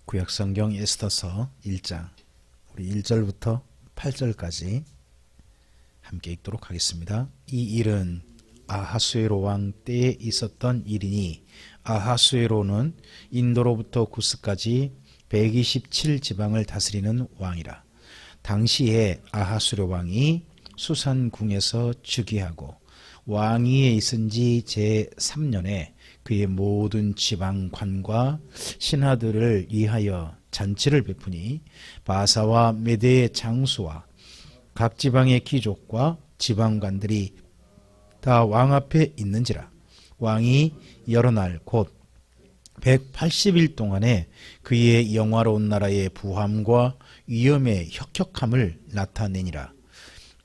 구약성경 에스더서 1장 우리 1절부터 8절까지 함께 읽도록 하겠습니다. 이 일은 아하수에로 왕 때에 있었던 일이니 아하수에로는 인도로부터 구스까지 127지방을 다스리는 왕이라. 당시에 아하수에로 왕이 수산궁에서 즉위하고 왕위에 있은 지 제3년에 그의 모든 지방관과 신하들을 위하여 잔치를 베푸니 바사와 메대의 장수와 각 지방의 귀족과 지방관들이 다 왕 앞에 있는지라. 왕이 여러 날 곧 180일 동안에 그의 영화로운 나라의 부함과 위엄의 혁혁함을 나타내니라.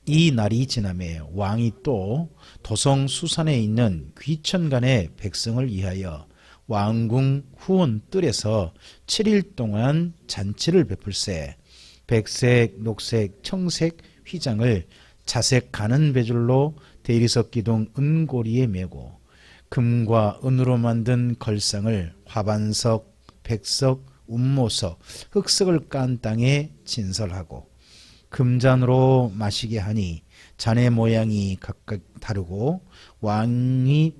이 날이 지남에 왕이 또 도성 수산에 있는 귀천간의 백성을 위하여 왕궁 후원 뜰에서 7일 동안 잔치를 베풀세 백색, 녹색, 청색 휘장을 자색 가는 배줄로 대리석 기둥 은고리에 메고 금과 은으로 만든 걸상을 화반석, 백석, 운모석, 흑석을 깐 땅에 진설하고 금잔으로 마시게 하니 잔의 모양이 각각 다르고 왕이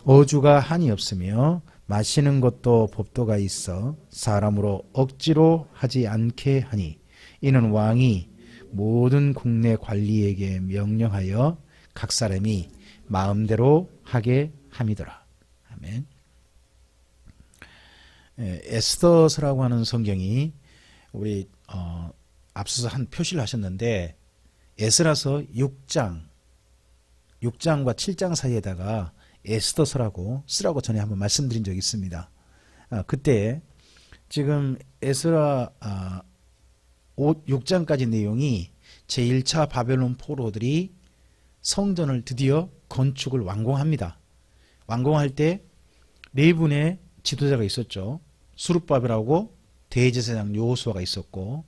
어주가 한이 없으며 마시는 것도 법도가 있어 사람으로 억지로 하지 않게 하니 이는 왕이 모든 국내 관리에게 명령하여 각 사람이 마음대로 하게 함이더라. 아멘. 에스더서라고 하는 성경이 우리 앞서서 한 표시를 하셨는데 에스라서 6장과 7장 사이에다가 에스더서라고 쓰라고 전에 한번 말씀드린 적이 있습니다. 그때 지금 에스라 6장까지 내용이 제1차 바벨론 포로들이 성전을 드디어 건축을 완공합니다. 완공할 때 네 분의 지도자가 있었죠. 수룹바벨하고 대제사장 여호수아가 있었고,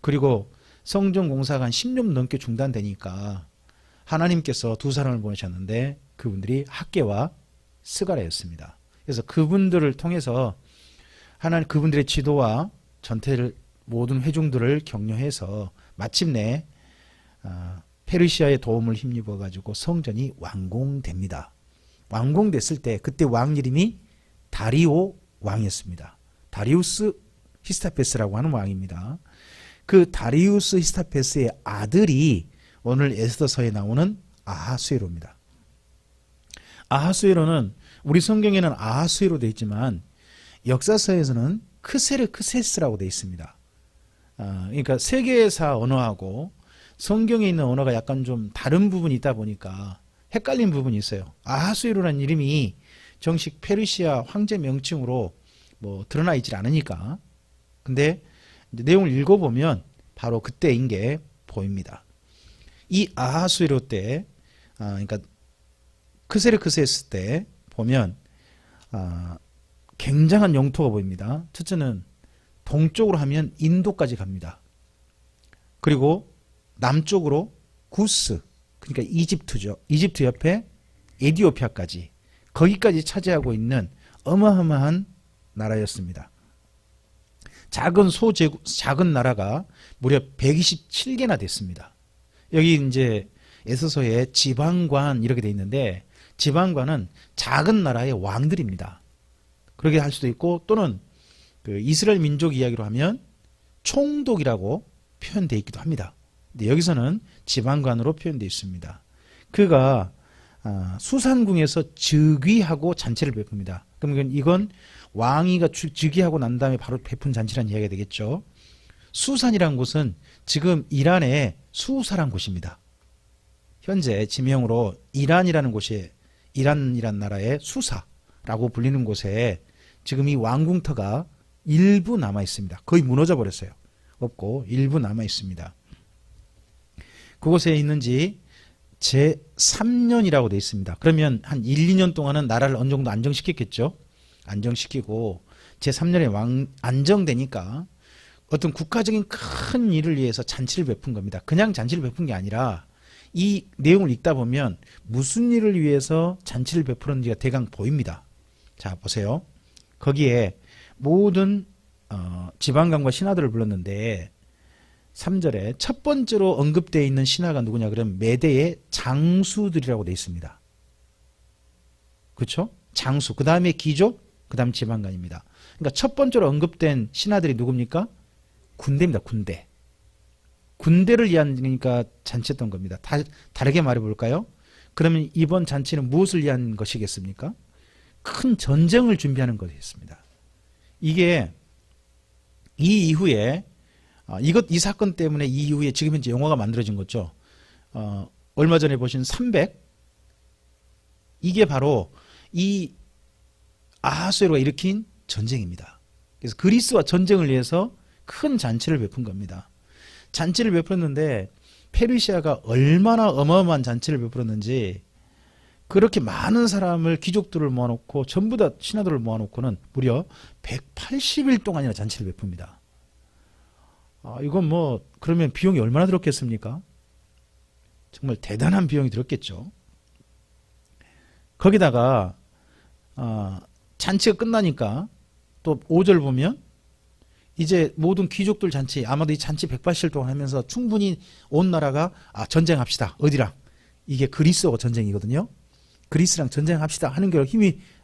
그리고 성전 공사가 한 10년 넘게 중단되니까 하나님께서 두 사람을 보내셨는데 그분들이 학개와 스가랴였습니다. 그래서 그분들을 통해서 하나님 그분들의 지도와 전체를 모든 회중들을 격려해서 마침내 페르시아의 도움을 힘입어 가지고 성전이 완공됩니다. 완공됐을 때 그때 왕 이름이 다리오 왕이었습니다. 다리우스 히스타페스라고 하는 왕입니다. 그 다리우스 히스타페스의 아들이 오늘 에스더서에 나오는 아하수에로입니다. 아하수에로는 우리 성경에는 아하수에로 되어 있지만 역사서에서는 크세르크세스라고 되어 있습니다. 그러니까 세계사 언어하고 성경에 있는 언어가 약간 좀 다른 부분이 있다 보니까 헷갈린 부분이 있어요. 아하수에로라는 이름이 정식 페르시아 황제 명칭으로 뭐 드러나 있질 않으니까. 근데 내용을 읽어보면 바로 그때인 게 보입니다. 이 아하수에로 때, 그러니까 크세르크세스 때 보면 굉장한 영토가 보입니다. 첫째는 동쪽으로 하면 인도까지 갑니다. 그리고 남쪽으로 구스, 그러니까 이집트죠. 이집트 옆에 에디오피아까지, 거기까지 차지하고 있는 어마어마한 나라였습니다. 작은 나라가 무려 127개나 됐습니다. 여기 이제 에스더서에 지방관 이렇게 돼 있는데 지방관은 작은 나라의 왕들입니다. 그렇게 할 수도 있고 또는 그 이스라엘 민족 이야기로 하면 총독이라고 표현되어 있기도 합니다. 근데 여기서는 지방관으로 표현되어 있습니다. 그가 수산궁에서 즉위하고 잔치를 베풉니다. 그러면 이건 왕위가 즉위하고 난 다음에 바로 베푼 잔치라는 이야기가 되겠죠. 수산이라는 곳은 지금 이란의 수사란 곳입니다. 현재 지명으로 이란이라는 곳이 이란이란 나라의 수사라고 불리는 곳에 지금 이 왕궁터가 일부 남아 있습니다. 거의 무너져 버렸어요. 없고 일부 남아 있습니다. 그곳에 있는지 제3년이라고 되어 있습니다. 그러면 한 1, 2년 동안은 나라를 어느 정도 안정시켰겠죠. 안정시키고 제3년에 안정되니까 어떤 국가적인 큰 일을 위해서 잔치를 베푼 겁니다. 그냥 잔치를 베푼 게 아니라 이 내용을 읽다 보면 무슨 일을 위해서 잔치를 베푸는지가 대강 보입니다. 자, 보세요. 거기에 모든 지방관과 신하들을 불렀는데 3절에 첫 번째로 언급되어 있는 신하가 누구냐 그러면 메대의 장수들이라고 되어 있습니다. 그렇죠? 장수, 그 다음에 귀족, 그 다음 지방관입니다. 그러니까 첫 번째로 언급된 신하들이 누굽니까? 군대입니다. 군대. 군대를 위한 그러니까 잔치였던 겁니다. 다르게 말해볼까요? 그러면 이번 잔치는 무엇을 위한 것이겠습니까? 큰 전쟁을 준비하는 것이었습니다. 이게 이 이후에 이 사건 때문에 이 이후에 지금 현재 영화가 만들어진 거죠. 얼마 전에 보신 300 이게 바로 이 아하수에로가 일으킨 전쟁입니다. 그래서 그리스와 전쟁을 위해서 큰 잔치를 베푼 겁니다. 잔치를 베풀었는데 페르시아가 얼마나 어마어마한 잔치를 베풀었는지 그렇게 많은 사람을 귀족들을 모아놓고 전부 다 신하들을 모아놓고는 무려 180일 동안이나 잔치를 베풉니다. 이건 뭐 그러면 비용이 얼마나 들었겠습니까? 정말 대단한 비용이 들었겠죠. 거기다가 잔치가 끝나니까 또 5절 보면 이제 모든 귀족들 잔치, 아마도 이 잔치 180일 동안 하면서 충분히 온 나라가 전쟁합시다. 어디랑? 이게 그리스하고 전쟁이거든요. 그리스랑 전쟁합시다 하는 게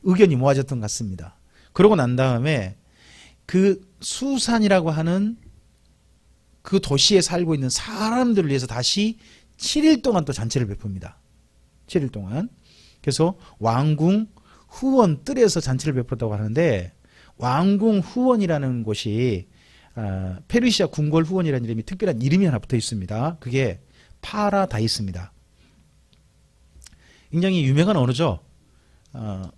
의견이 모아졌던 것 같습니다. 그러고 난 다음에 그 수산이라고 하는 그 도시에 살고 있는 사람들을 위해서 다시 7일 동안 또 잔치를 베풉니다. 7일 동안. 그래서 왕궁 후원 뜰에서 잔치를 베풀었다고 하는데 왕궁 후원이라는 곳이 페르시아 궁궐 후원이라는 이름이 특별한 이름이 하나 붙어 있습니다. 그게 파라다이스입니다. 굉장히 유명한 언어죠.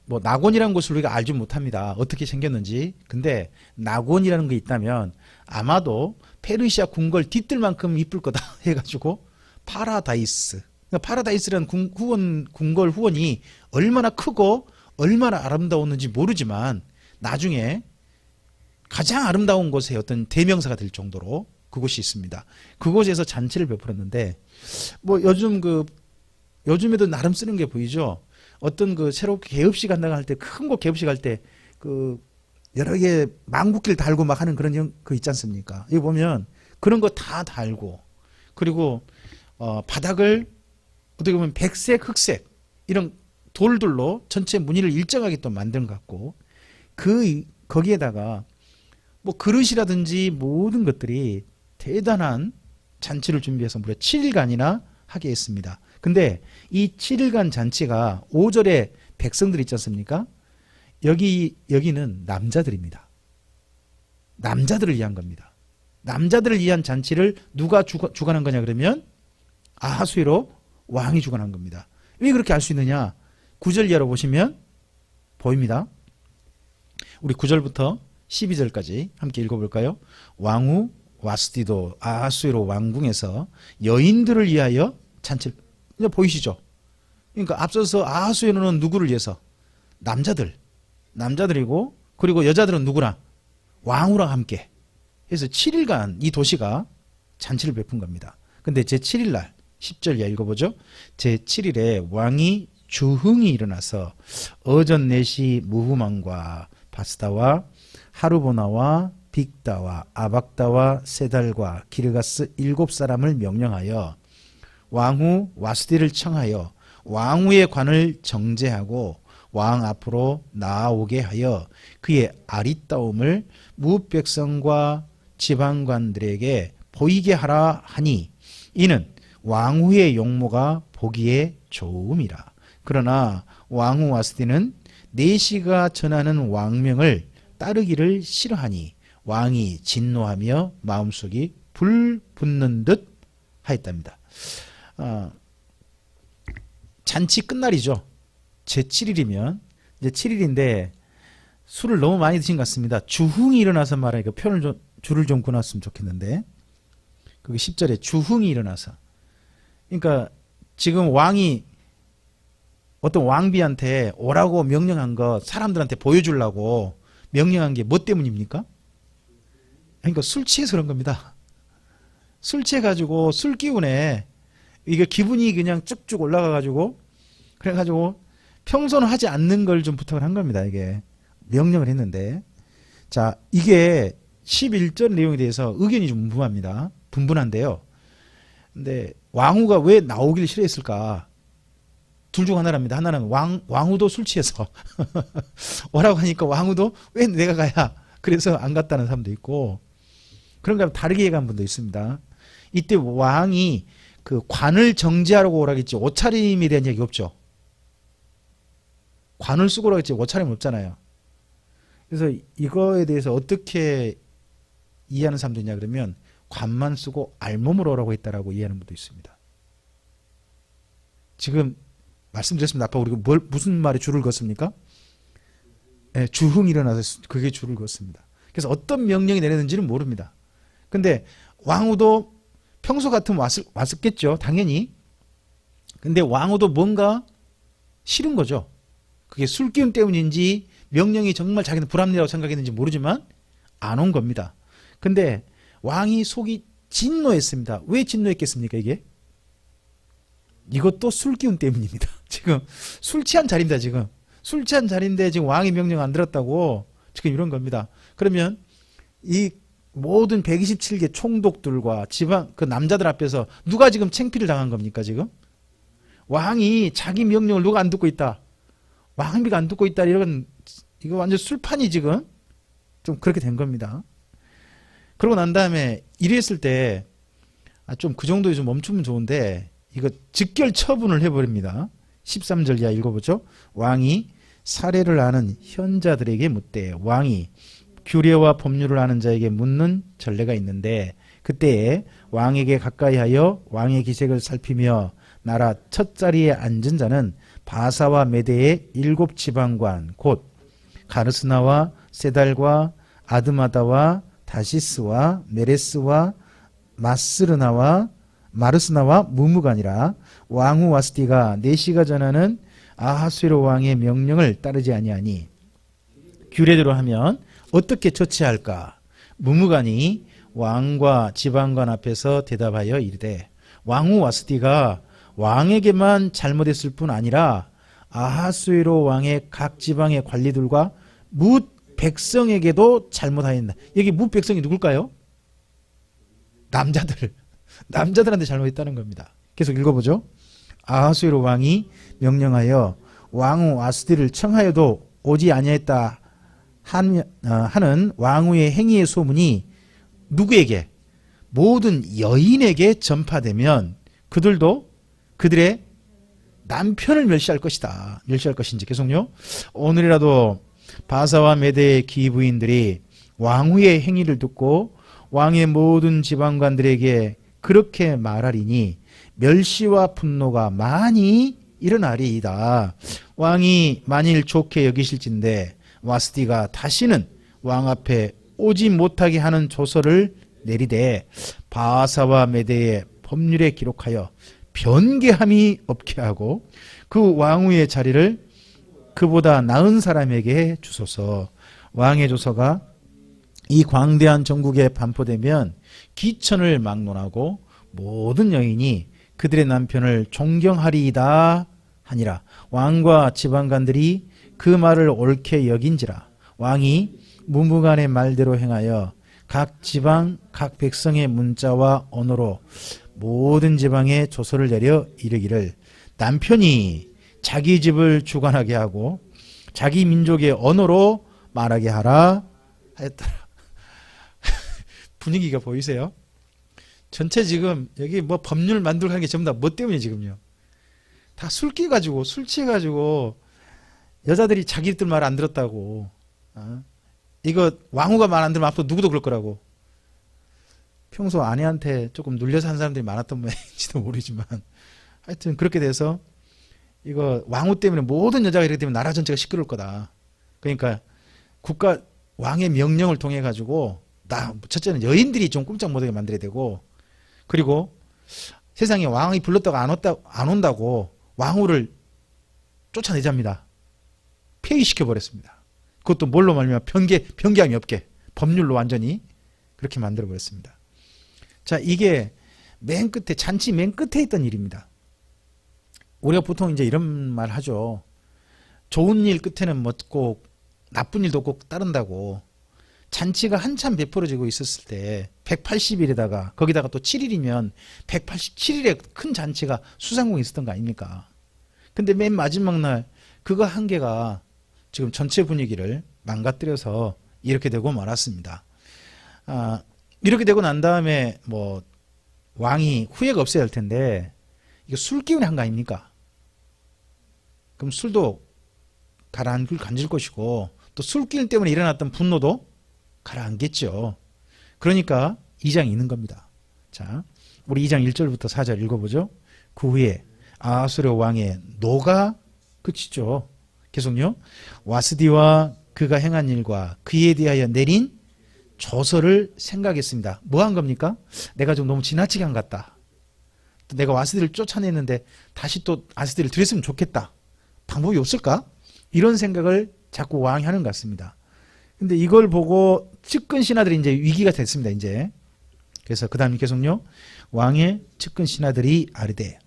뭐 낙원이라는 곳을 우리가 알지 못합니다. 어떻게 생겼는지. 근데 낙원이라는 게 있다면 아마도 페르시아 궁궐 뒤뜰만큼 이쁠 거다 해가지고 파라다이스. 그러니까 파라다이스라는 궁궐 후원이 얼마나 크고 얼마나 아름다웠는지 모르지만 나중에 가장 아름다운 곳의 어떤 대명사가 될 정도로 그곳이 있습니다. 그곳에서 잔치를 베풀었는데 뭐 요즘에도 나름 쓰는 게 보이죠. 어떤 새롭게 개업식 한다고 할 때 큰 곳 개업식 할 때 여러 개 망국기를 달고 막 하는 그런 거 있지 않습니까? 이거 보면 그런 거 다 달고 그리고 바닥을 어떻게 보면 백색, 흑색 이런 돌들로 전체 무늬를 일정하게 또 만든 것 같고 거기에다가 뭐 그릇이라든지 모든 것들이 대단한 잔치를 준비해서 무려 7일간이나 하게 했습니다. 근데 이 7일간 잔치가 5절에 백성들 있지 않습니까? 여기는 남자들입니다. 남자들을 위한 겁니다. 남자들을 위한 잔치를 누가 주관한 거냐 그러면 아하수에로 왕이 주관한 겁니다. 왜 그렇게 알 수 있느냐? 9절 이하로 보시면 보입니다. 우리 9절부터 12절까지 함께 읽어볼까요? 왕후 와스디도 아하수에로 왕궁에서 여인들을 위하여 잔치를 보이시죠? 그러니까 앞서서 아하수에로는 누구를 위해서? 남자들이고 그리고 여자들은 누구랑? 왕후랑 함께 해서 7일간 이 도시가 잔치를 베푼 겁니다. 근데 제7일날 10절 이하 읽어보죠. 제7일에 왕이 주흥이 일어나서 어전 넷이 무후만과 바스다와 하르보나와 빅다와 아박다와 세달과 기르가스 7사람을 명령하여 왕후 와스디를 청하여 왕후의 관을 정제하고 왕 앞으로 나아오게 하여 그의 아리따움을 무백성과 지방관들에게 보이게 하라 하니 이는 왕후의 용모가 보기에 좋음이라. 그러나 왕후 와스디는 내시가 전하는 왕명을 따르기를 싫어하니 왕이 진노하며 마음속이 불 붙는 듯 하였답니다. 잔치 끝날이죠. 제7일이면 이제 7일인데 술을 너무 많이 드신 것 같습니다. 주흥이 일어나서 말하니까 줄을 좀 끊었으면 좋겠는데 그게 10절에 주흥이 일어나서 그러니까 지금 왕이 어떤 왕비한테 오라고 명령한 거 사람들한테 보여주려고 명령한 게 뭐 때문입니까? 그러니까 술 취해서 그런 겁니다. 술 취해가지고 술 기운에 이게 기분이 그냥 쭉쭉 올라가가지고 그래가지고 평소는 하지 않는 걸 좀 부탁을 한 겁니다. 이게 명령을 했는데 자, 이게 11절 내용에 대해서 의견이 좀 분분한데요. 근데 왕후가 왜 나오길 싫어했을까? 둘 중 하나랍니다. 하나는 왕후도 술 취해서 오라고 하니까 왕후도 왜 내가 가야? 그래서 안 갔다는 사람도 있고, 그런가 하면 다르게 얘기한 분도 있습니다. 이때 왕이 그 관을 정지하라고 오라겠지 옷차림에 대한 얘기 없죠. 관을 쓰고 오라겠지 옷차림 없잖아요. 그래서 이거에 대해서 어떻게 이해하는 사람도 있냐 그러면 관만 쓰고 알몸으로 오라고 했다라고 이해하는 분도 있습니다. 지금 말씀드렸습니다. 아까 우리가 무슨 말에 줄을 긋습니까? 네, 주흥이 일어나서 그게 줄을 긋습니다. 그래서 어떤 명령이 내렸는지는 모릅니다. 근데 왕후도 평소 같으면 왔었겠죠. 당연히. 근데 왕후도 뭔가 싫은 거죠. 그게 술기운 때문인지 명령이 정말 자기는 불합리라고 생각했는지 모르지만 안 온 겁니다. 근데 왕이 속이 진노했습니다. 왜 진노했겠습니까 이게? 이것도 술기운 때문입니다. 지금 술 취한 자리입니다. 지금 술 취한 자리인데 지금 왕이 명령 안 들었다고 지금 이런 겁니다. 그러면 이 모든 127개 총독들과 지방 그 남자들 앞에서 누가 지금 창피를 당한 겁니까 지금? 왕이 자기 명령을 누가 안 듣고 있다. 왕비가 안 듣고 있다. 이거 완전 술판이 지금 좀 그렇게 된 겁니다. 그러고 난 다음에 이랬을 때 좀 그 정도에 좀 멈추면 좋은데 이거 즉결 처분을 해버립니다. 13절 이하 읽어보죠. 왕이 사례를 아는 현자들에게 묻되 왕이 규례와 법률을 아는 자에게 묻는 전례가 있는데 그때에 왕에게 가까이 하여 왕의 기색을 살피며 나라 첫 자리에 앉은 자는 바사와 메대의 7지방관 곧 가르스나와 세달과 아드마다와 다시스와 메레스와 마르스나와 무무가니라. 왕후 와스티가 내시가 전하는 아하수에로 왕의 명령을 따르지 아니하니 규례대로 하면 어떻게 처치할까? 무무간이 왕과 지방관 앞에서 대답하여 이르되 왕후 와스티가 왕에게만 잘못했을 뿐 아니라 아하수에로 왕의 각 지방의 관리들과 뭇 백성에게도 잘못하였다. 여기 뭇 백성이 누굴까요? 남자들한테 잘못했다는 겁니다. 계속 읽어보죠. 아하수에로 왕이 명령하여 왕후 와스티를 청하여도 오지 아니했다 하는 왕후의 행위의 소문이 누구에게? 모든 여인에게 전파되면 그들도 그들의 남편을 멸시할 것이다. 멸시할 것인지 계속요. 오늘이라도 바사와 메대의 기부인들이 왕후의 행위를 듣고 왕의 모든 지방관들에게 그렇게 말하리니 멸시와 분노가 많이 일어나리이다. 왕이 만일 좋게 여기실진데 와스티가 다시는 왕 앞에 오지 못하게 하는 조서를 내리되 바사와 메대의 법률에 기록하여 변개함이 없게 하고 그 왕후의 자리를 그보다 나은 사람에게 주소서. 왕의 조서가 이 광대한 전국에 반포되면 기천을 막론하고 모든 여인이 그들의 남편을 존경하리이다 하니라. 왕과 지방관들이 그 말을 옳게 여긴지라. 왕이 무무간의 말대로 행하여 각 지방 각 백성의 문자와 언어로 모든 지방에 조서를 내려 이르기를 남편이 자기 집을 주관하게 하고 자기 민족의 언어로 말하게 하라 하였더라. 분위기가 보이세요? 전체 지금 여기 뭐 법률 만들고 하는 게 전부 다 뭐 때문에 지금요? 다 술 깨가지고 술 취해가지고 여자들이 자기들 말 안 들었다고. 이거 왕후가 말 안 들으면 앞으로 누구도 그럴 거라고. 평소 아내한테 조금 눌려서 한 사람들이 많았던 모양인지도 모르지만 하여튼 그렇게 돼서 이거 왕후 때문에 모든 여자가 이렇게 되면 나라 전체가 시끄러울 거다. 그러니까 국가 왕의 명령을 통해 가지고 첫째는 여인들이 좀 꼼짝 못하게 만들어야 되고 그리고 세상에 왕이 불렀다고 안 온다고 왕후를 쫓아내자입니다. 폐위시켜 버렸습니다. 그것도 뭘로 말미암아 변개함이 없게 법률로 완전히 그렇게 만들어 버렸습니다. 자, 이게 맨 끝에 잔치 맨 끝에 있던 일입니다. 우리가 보통 이제 이런 말 하죠. 좋은 일 끝에는 뭐 꼭 나쁜 일도 꼭 따른다고. 잔치가 한참 베풀어지고 있었을 때 180일에다가 거기다가 또 7일이면 187일에 큰 잔치가 수상공이 있었던 거 아닙니까? 근데 맨 마지막 날 그거 한 개가 지금 전체 분위기를 망가뜨려서 이렇게 되고 말았습니다. 이렇게 되고 난 다음에 뭐 왕이 후회가 없어야 할 텐데 이거 술 기운에 한 거 아닙니까? 그럼 술도 가라앉을 것이고 또 술기운 때문에 일어났던 분노도 가라앉겠죠. 그러니까 2장이 있는 겁니다. 자, 우리 2장 1절부터 4절 읽어보죠. 그 후에 아하수르 왕의 노가 그치죠. 계속요. 와스디와 그가 행한 일과 그에 대하여 내린 조서를 생각했습니다. 뭐 한 겁니까? 내가 좀 너무 지나치게 한 것 같다. 또 내가 와스디를 쫓아냈는데 다시 또 와스디를 들였으면 좋겠다. 방법이 없을까? 이런 생각을 자꾸 왕이 하는 것 같습니다. 근데 이걸 보고 측근 신하들이 이제 위기가 됐습니다. 이제. 그래서 그 다음에 계속요. 왕의 측근 신하들이 아르되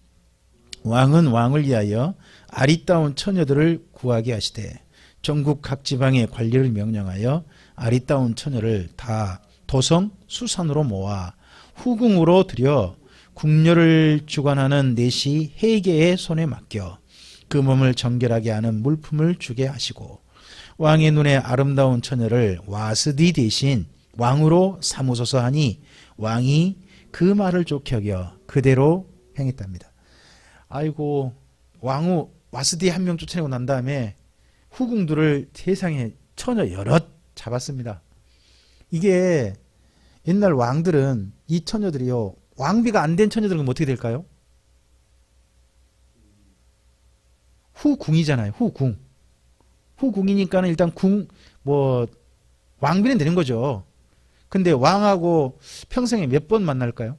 왕은 왕을 위하여 아리따운 처녀들을 구하게 하시되 전국 각 지방의 관리를 명령하여 아리따운 처녀를 다 도성 수산으로 모아 후궁으로 들여 궁녀를 주관하는 넷이 해계의 손에 맡겨 그 몸을 정결하게 하는 물품을 주게 하시고 왕의 눈에 아름다운 처녀를 와스디 대신 왕으로 삼으소서 하니 왕이 그 말을 좋게 여겨 그대로 행했답니다. 아이고 왕후 와스디 한 명 쫓아내고 난 다음에 후궁들을 세상에 처녀 여럿 잡았습니다. 이게 옛날 왕들은 이 처녀들이요 왕비가 안 된 처녀들은 어떻게 될까요? 후궁이잖아요. 후궁. 후궁이니까는 일단 왕비는 되는 거죠. 근데 왕하고 평생에 몇 번 만날까요?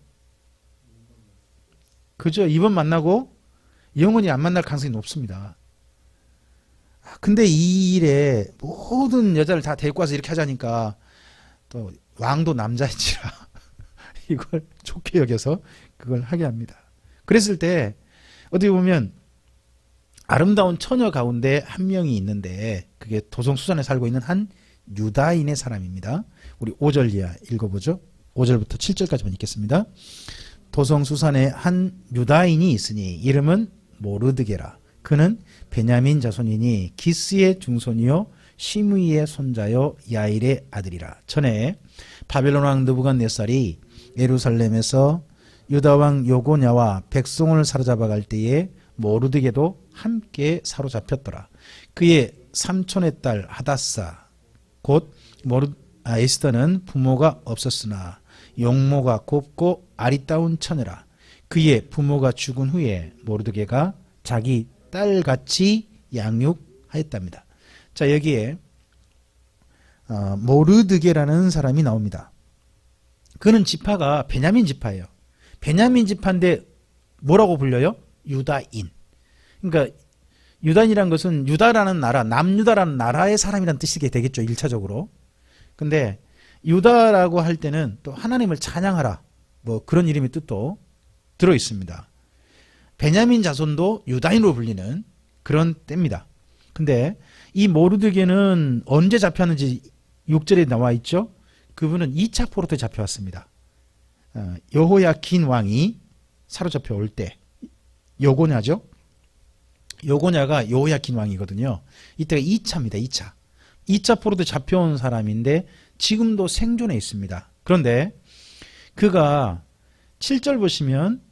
그죠? 2번 만나고 영원히 안 만날 가능성이 높습니다. 근데 이 일에 모든 여자를 다 데리고 와서 이렇게 하자니까 또 왕도 남자인지라 이걸 좋게 여겨서 그걸 하게 합니다. 그랬을 때 어떻게 보면 아름다운 처녀 가운데 한 명이 있는데 그게 도성수산에 살고 있는 한 유다인의 사람입니다. 우리 5절 이하 읽어보죠. 5절부터 7절까지만 읽겠습니다. 도성수산에 한 유다인이 있으니 이름은 모르드게라. 그는 베냐민 자손이니 기스의 중손이요 시므이의 손자요 야일의 아들이라. 전에 바벨론 왕 느부갓네살이 예루살렘에서 유다 왕 요고냐와 백성을 사로잡아 갈 때에 모르드게도 함께 사로잡혔더라. 그의 삼촌의 딸 하다사 곧 에스더는 부모가 없었으나 용모가 곱고 아리따운 처녀라. 그의 부모가 죽은 후에 모르드게가 자기 딸같이 양육하였답니다. 자, 여기에 모르드게라는 사람이 나옵니다. 그는 지파가 베냐민 지파예요. 베냐민 지파인데 뭐라고 불려요? 유다인. 그러니까 유다인이라는 것은 유다라는 나라, 남유다라는 나라의 사람이라는 뜻이 되겠죠. 1차적으로. 근데 유다라고 할 때는 또 하나님을 찬양하라. 뭐 그런 이름의 뜻도 들어 있습니다. 베냐민 자손도 유다인으로 불리는 그런 때입니다. 근데 이 모르드게는 언제 잡혔는지 6절에 나와 있죠. 그분은 2차 포로 때 잡혀왔습니다. 여호야킨 왕이 사로잡혀 올 때 요고냐죠. 요고냐가 여호야킨 왕이거든요. 이때가 2차입니다. 2차. 2차 포로 때 잡혀온 사람인데 지금도 생존해 있습니다. 그런데 그가 7절 보시면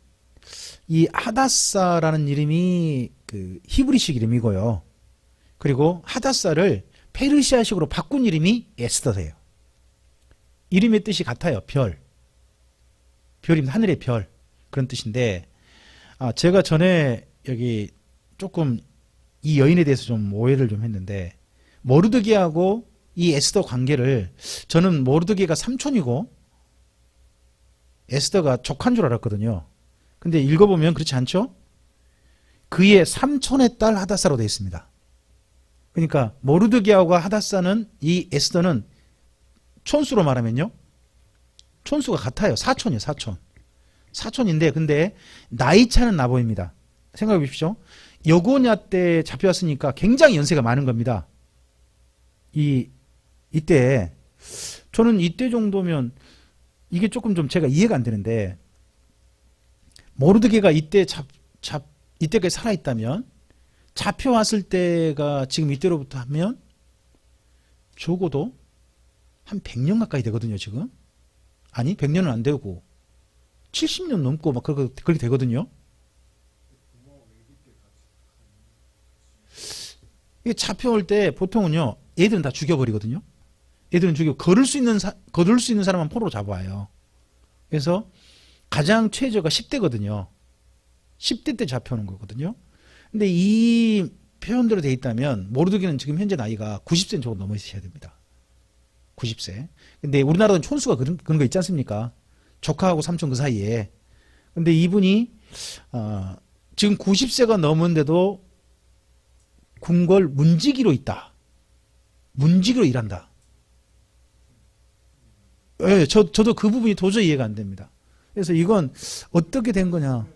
이 하다사라는 이름이 그 히브리식 이름이고요. 그리고 하다사를 페르시아식으로 바꾼 이름이 에스더예요. 이름의 뜻이 같아요. 별. 별이면 하늘의 별. 그런 뜻인데 제가 전에 여기 조금 이 여인에 대해서 좀 오해를 좀 했는데 모르드게하고 이 에스더 관계를 저는 모르드게가 삼촌이고 에스더가 조카인 줄 알았거든요. 근데 읽어보면 그렇지 않죠? 그의 삼촌의 딸 하다사로 되어 있습니다. 그러니까 모르드게하고 하다사는 이 에스더는 촌수로 말하면요. 촌수가 같아요. 사촌이에요. 사촌. 사촌인데 근데 나이 차는 나 보입니다. 생각해 보십시오. 여고냐 때 잡혀왔으니까 굉장히 연세가 많은 겁니다. 이때 저는 이때 정도면 이게 조금 좀 제가 이해가 안 되는데 모르드게가 이때까지 살아있다면 잡혀왔을 때가 지금 이때로부터 하면 적어도 한 100년 가까이 되거든요, 지금. 아니, 100년은 안 되고 70년 넘고 막 그렇게 되거든요. 이게 잡혀올 때 보통은요, 얘들은 다 죽여버리거든요. 얘들은 죽이고 거둘 수 있는 사람만 포로로 잡아와요. 그래서 가장 최저가 10대거든요. 10대 때 잡혀오는 거거든요. 근데 이 표현대로 돼 있다면 모르드게는 지금 현재 나이가 90세 정도 넘어 있어야 됩니다. 90세. 근데 우리나라는 촌수가 그런 거 있지 않습니까? 조카하고 삼촌 그 사이에. 근데 이분이 지금 90세가 넘은데도 궁궐 문지기로 있다. 문지기로 일한다. 예, 저도 그 부분이 도저히 이해가 안 됩니다. 그래서 이건 어떻게 된 거냐.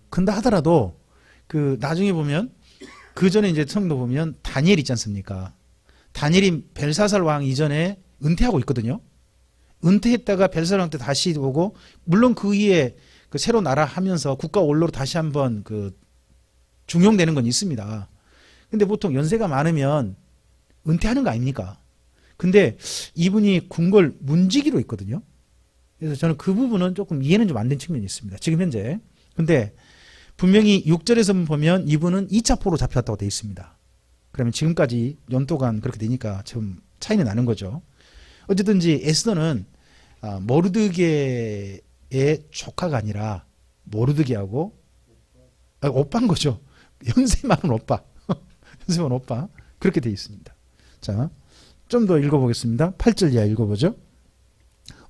근데 하더라도 그 나중에 보면 그 전에 이제 성도 보면 다니엘 있지 않습니까? 다니엘이 벨사살 왕 이전에 은퇴하고 있거든요. 은퇴했다가 벨사살 왕 때 다시 오고 물론 그 이후에 그 새로 나라 하면서 국가 원로로 다시 한번 그 중용되는 건 있습니다. 근데 보통 연세가 많으면 은퇴하는 거 아닙니까? 근데 이분이 궁궐 문지기로 있거든요. 그래서 저는 그 부분은 조금 이해는 좀 안 된 측면이 있습니다. 지금 현재. 근데 분명히 6절에서 보면 이분은 2차 포로 잡혀왔다고 되어 있습니다. 그러면 지금까지 연도간 그렇게 되니까 좀 차이는 나는 거죠. 어쨌든지 에스더는 모르드게의 조카가 아니라 모르드게하고 오빠인 거죠. 연세 많은 오빠. 연세 많은 오빠. 그렇게 되어 있습니다. 자, 좀 더 읽어보겠습니다. 8절 이하 읽어보죠.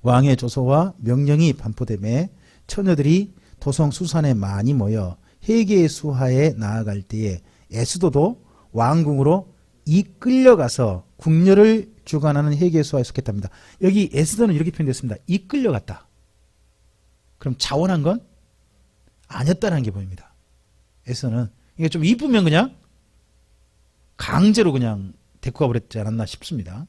왕의 조서와 명령이 반포되매 처녀들이 도성 수산에 많이 모여 헤게의 수하에 나아갈 때에 에스더도 왕궁으로 이끌려가서 궁녀를 주관하는 헤게의 수하에 속했답니다. 여기 에스더는 이렇게 표현됐습니다. 이끌려갔다. 그럼 자원한 건 아니었다는 게 보입니다. 에스더는 이게 좀 이쁘면 그냥 강제로 그냥 데리고 가버렸지 않았나 싶습니다.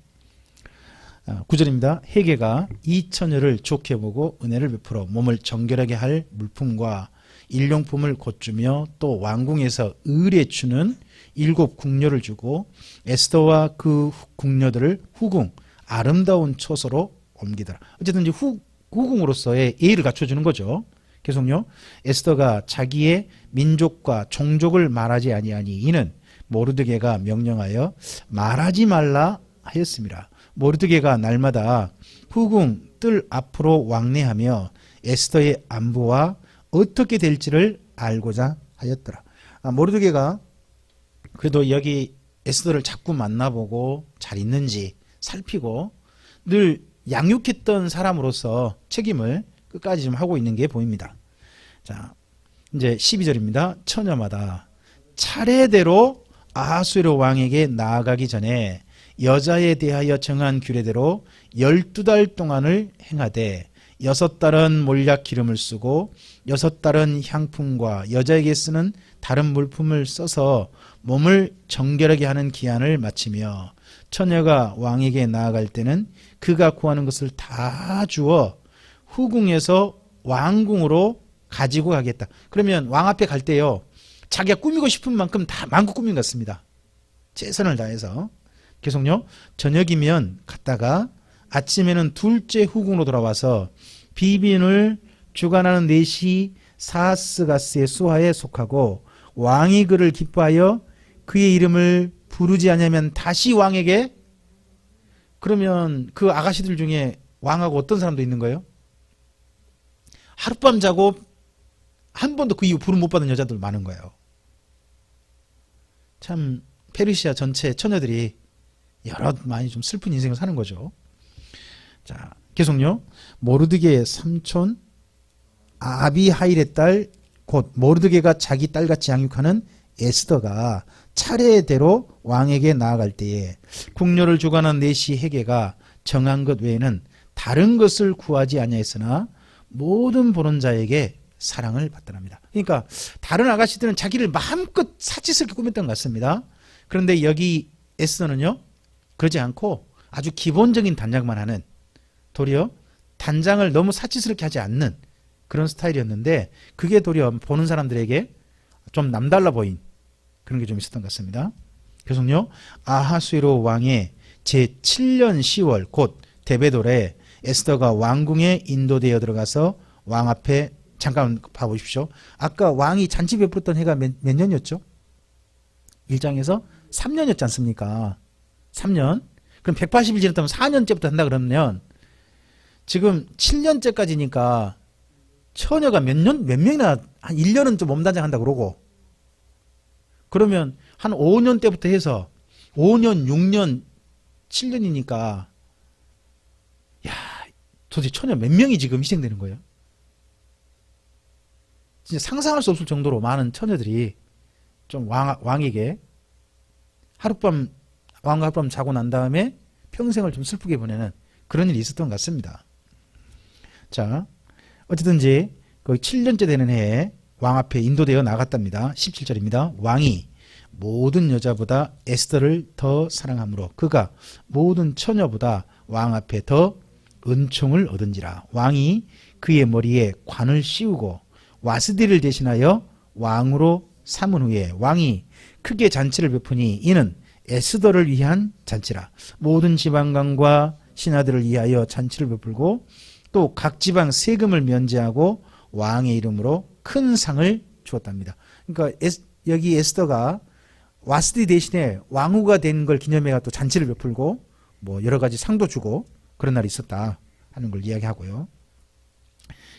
9절입니다. 헤게가 이 처녀를 좋게 보고 은혜를 베풀어 몸을 정결하게 할 물품과 일용품을 곧주며 또 왕궁에서 의뢰추는 7 궁녀를 주고 에스더와 그 궁녀들을 후궁 아름다운 처소로 옮기더라. 어쨌든 이제 후궁으로서의 예의를 갖춰주는 거죠. 계속요. 에스더가 자기의 민족과 종족을 말하지 아니하니 이는 모르드게가 명령하여 말하지 말라 하였습니다. 모르드게가 날마다 후궁 뜰 앞으로 왕래하며 에스더의 안부와 어떻게 될지를 알고자 하였더라. 모르드게가 그래도 여기 에스더를 자꾸 만나보고 잘 있는지 살피고 늘 양육했던 사람으로서 책임을 끝까지 좀 하고 있는 게 보입니다. 자, 이제 12절입니다. 처녀마다 차례대로 아하수에로 왕에게 나아가기 전에 여자에 대하여 정한 규례대로 12달 동안을 행하되 6달은 몰약 기름을 쓰고 6달은 향품과 여자에게 쓰는 다른 물품을 써서 몸을 정결하게 하는 기한을 마치며 처녀가 왕에게 나아갈 때는 그가 구하는 것을 다 주어 후궁에서 왕궁으로 가지고 가겠다. 그러면 왕 앞에 갈 때요, 자기가 꾸미고 싶은 만큼 다 마음껏 꾸민 것 같습니다. 최선을 다해서. 계속요. 저녁이면 갔다가 아침에는 둘째 후궁으로 돌아와서 비빈을 주관하는 넷이 사스가스의 수하에 속하고 왕이 그를 기뻐하여 그의 이름을 부르지 않으면 다시 왕에게. 그러면 그 아가씨들 중에 왕하고 어떤 사람도 있는 거예요? 하룻밤 자고 한 번도 그 이후 부름 못 받은 여자들 많은 거예요. 참 페르시아 전체 처녀들이 여러 많이 좀 슬픈 인생을 사는 거죠. 자, 계속요. 모르드게의 삼촌 아비하일의 딸 곧 모르드게가 자기 딸같이 양육하는 에스더가 차례대로 왕에게 나아갈 때에 궁녀를 주관한 넷이 헤게가 정한 것 외에는 다른 것을 구하지 아니하였으나 모든 보는 자에게 사랑을 받더랍니다. 그러니까 다른 아가씨들은 자기를 마음껏 사치스럽게 꾸몄던 것 같습니다. 그런데 여기 에스더는요, 그러지 않고 아주 기본적인 단장만 하는, 도리어 단장을 너무 사치스럽게 하지 않는 그런 스타일이었는데, 그게 도리어 보는 사람들에게 좀 남달라 보인 그런 게 좀 있었던 것 같습니다. 계속요. 아하수에로 왕의 제7년 10월 곧 데베돌에 에스더가 왕궁에 인도되어 들어가서 왕 앞에, 잠깐 봐보십시오. 아까 왕이 잔치 베풀었던 해가 몇 년이었죠? 1장에서 3년이었지 않습니까? 3년. 그럼 180일 지났다면 4년째부터 한다 그러면 지금 7년째까지니까 처녀가 몇 명이나, 한 1년은 좀 몸단장 한다 그러고, 그러면 한 5년 때부터 해서 5년, 6년, 7년이니까 야, 도대체 처녀 몇 명이 지금 희생되는 거예요? 진짜 상상할 수 없을 정도로 많은 처녀들이 좀 왕에게 하룻밤, 왕과 하룻밤 자고 난 다음에 평생을 좀 슬프게 보내는 그런 일이 있었던 것 같습니다. 자, 어쨌든지 그 7년째 되는 해에 왕 앞에 인도되어 나갔답니다. 17절입니다. 왕이 모든 여자보다 에스더를 더 사랑하므로 그가 모든 처녀보다 왕 앞에 더 은총을 얻은지라. 왕이 그의 머리에 관을 씌우고 와스디를 대신하여 왕으로 삼은 후에 왕이 크게 잔치를 베푸니 이는 에스더를 위한 잔치라. 모든 지방관과 신하들을 위하여 잔치를 베풀고 또 각 지방 세금을 면제하고 왕의 이름으로 큰 상을 주었답니다. 그러니까 여기 에스더가 와스디 대신에 왕후가 된 걸 기념해가 또 잔치를 베풀고 뭐 여러 가지 상도 주고 그런 날이 있었다 하는 걸 이야기하고요.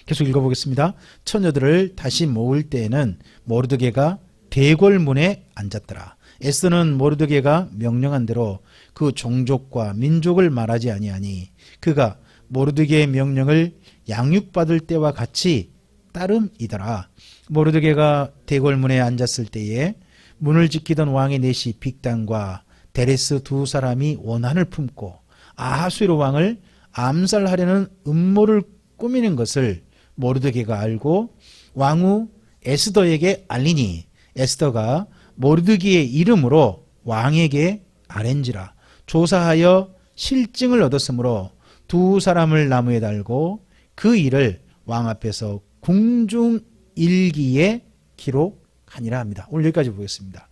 계속 읽어보겠습니다. 처녀들을 다시 모을 때에는 모르드게가 대궐문에 앉았더라. 에스더는 모르드게가 명령한 대로 그 종족과 민족을 말하지 아니하니 그가 모르드게의 명령을 양육받을 때와 같이 따름이더라. 모르드게가 대궐문에 앉았을 때에 문을 지키던 왕의 내시 빅단과 데레스 두 사람이 원한을 품고 아하수에로 왕을 암살하려는 음모를 꾸미는 것을 모르드게가 알고 왕후 에스더에게 알리니 에스더가 모르드게의 이름으로 왕에게 아랜지라. 조사하여 실증을 얻었으므로 두 사람을 나무에 달고 그 일을 왕 앞에서 궁중일기에 기록하니라 합니다. 오늘 여기까지 보겠습니다.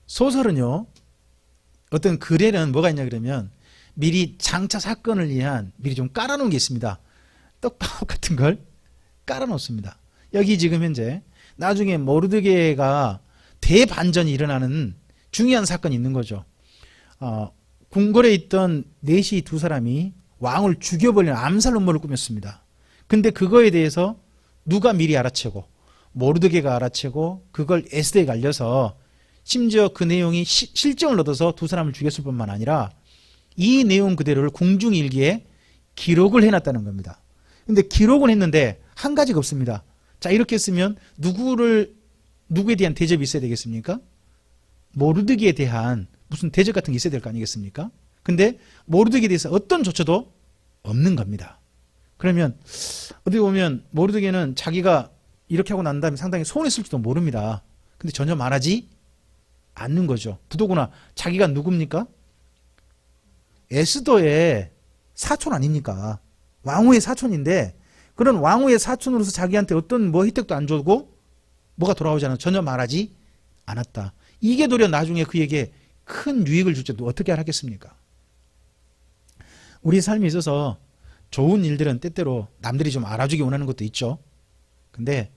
소설은요, 어떤 글에는 뭐가 있냐 그러면 미리 장차 사건을 위한 미리 좀 깔아놓은 게 있습니다. 떡밥 같은 걸 깔아놓습니다. 여기 지금 현재 나중에 모르드게가 대반전이 일어나는 중요한 사건이 있는 거죠. 궁궐에 있던 내시 두 사람이 왕을 죽여버리는 암살 음모를 꾸몄습니다. 근데 그거에 대해서 누가 미리 알아채고 모르드게가 알아채고 그걸 에스더에게 알려서 심지어 그 내용이 실증을 얻어서 두 사람을 죽였을 뿐만 아니라 이 내용 그대로를 궁중일기에 기록을 해놨다는 겁니다. 근데 기록은 했는데 한 가지가 없습니다. 자, 이렇게 했으면 누구에 대한 대접이 있어야 되겠습니까? 모르드게에 대한 무슨 대접 같은 게 있어야 될 거 아니겠습니까? 근데 모르드게에 대해서 어떤 조처도 없는 겁니다. 그러면 어떻게 보면 모르드게는 자기가 이렇게 하고 난 다음에 상당히 서운했을지도 모릅니다. 근데 전혀 말하지 않는 거죠. 더더구나 자기가 누굽니까? 에스더의 사촌 아닙니까? 왕후의 사촌인데 그런 왕후의 사촌으로서 자기한테 어떤 뭐 혜택도 안 주고 뭐가 돌아오지 않아 전혀 말하지 않았다. 이게 도리어 나중에 그에게 큰 유익을 줄지도 어떻게 알았겠습니까? 우리 삶에 있어서 좋은 일들은 때때로 남들이 좀 알아주기 원하는 것도 있죠. 근데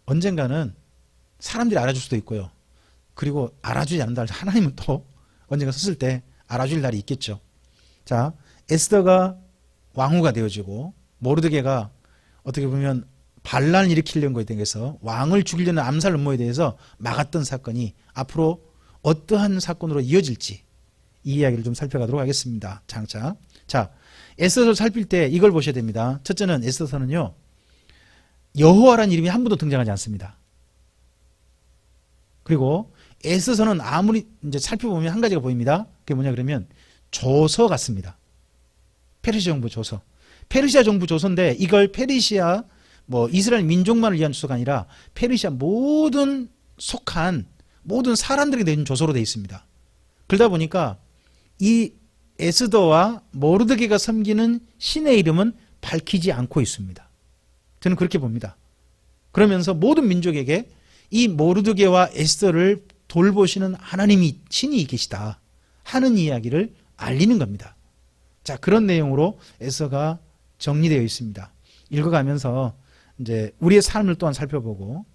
언젠가는 사람들이 알아줄 수도 있고요. 그리고 알아주지 않는다. 하나님은 또 언젠가 섰을 때 알아줄 날이 있겠죠. 자, 에스더가 왕후가 되어지고 모르드게가 어떻게 보면 반란을 일으키려는 것에 대해서 왕을 죽이려는 암살 음모에 대해서 막았던 사건이 앞으로 어떠한 사건으로 이어질지 이 이야기를 좀 살펴가도록 하겠습니다. 장차. 자, 에스더서를 살필 때 이걸 보셔야 됩니다. 첫째는 에스더서는요, 여호와라는 이름이 한 번도 등장하지 않습니다. 그리고 에스더서는 아무리 이제 살펴보면 한 가지가 보입니다. 그게 뭐냐 그러면 조서 같습니다. 페르시아 정부 조서. 페르시아 정부 조서인데 이걸 페르시아 뭐 이스라엘 민족만을 위한 조서가 아니라 페르시아 모든 속한 모든 사람들이 낸 조서로 되어 있습니다. 그러다 보니까 이 에스더와 모르드게가 섬기는 신의 이름은 밝히지 않고 있습니다. 저는 그렇게 봅니다. 그러면서 모든 민족에게 이 모르드게와 에스더를 돌보시는 하나님이 신이 계시다 하는 이야기를 알리는 겁니다. 자, 그런 내용으로 에스더가 정리되어 있습니다. 읽어가면서 이제 우리의 삶을 또한 살펴보고,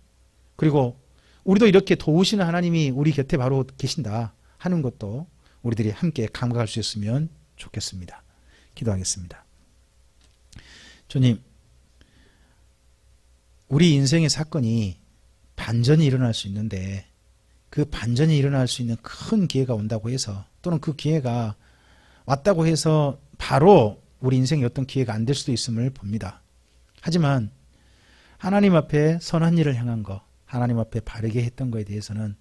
그리고 우리도 이렇게 도우시는 하나님이 우리 곁에 바로 계신다 하는 것도 우리들이 함께 감각할 수 있으면 좋겠습니다. 기도하겠습니다. 주님, 우리 인생의 사건이 반전이 일어날 수 있는데 그 반전이 일어날 수 있는 큰 기회가 온다고 해서, 또는 그 기회가 왔다고 해서 바로 우리 인생에 어떤 기회가 안 될 수도 있음을 봅니다. 하지만 하나님 앞에 선한 일을 향한 거, 하나님 앞에 바르게 했던 거에 대해서는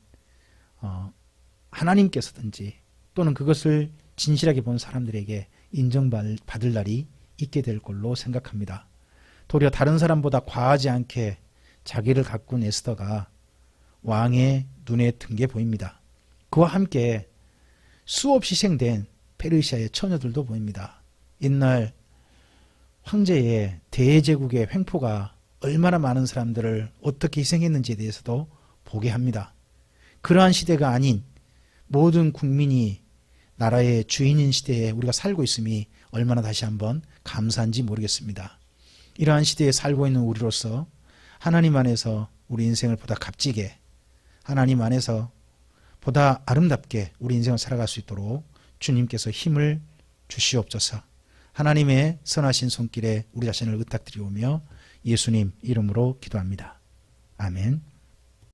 하나님께서든지 또는 그것을 진실하게 본 사람들에게 인정받을 날이 있게 될 걸로 생각합니다. 도리어 다른 사람보다 과하지 않게 자기를 가꾼 에스더가 왕의 눈에 든 게 보입니다. 그와 함께 수없이 희생된 페르시아의 처녀들도 보입니다. 옛날 황제의 대제국의 횡포가 얼마나 많은 사람들을 어떻게 희생했는지에 대해서도 보게 합니다. 그러한 시대가 아닌 모든 국민이 나라의 주인인 시대에 우리가 살고 있음이 얼마나 다시 한번 감사한지 모르겠습니다. 이러한 시대에 살고 있는 우리로서 하나님 안에서 우리 인생을 보다 값지게, 하나님 안에서 보다 아름답게 우리 인생을 살아갈 수 있도록 주님께서 힘을 주시옵소서. 하나님의 선하신 손길에 우리 자신을 의탁드리오며 예수님 이름으로 기도합니다. 아멘.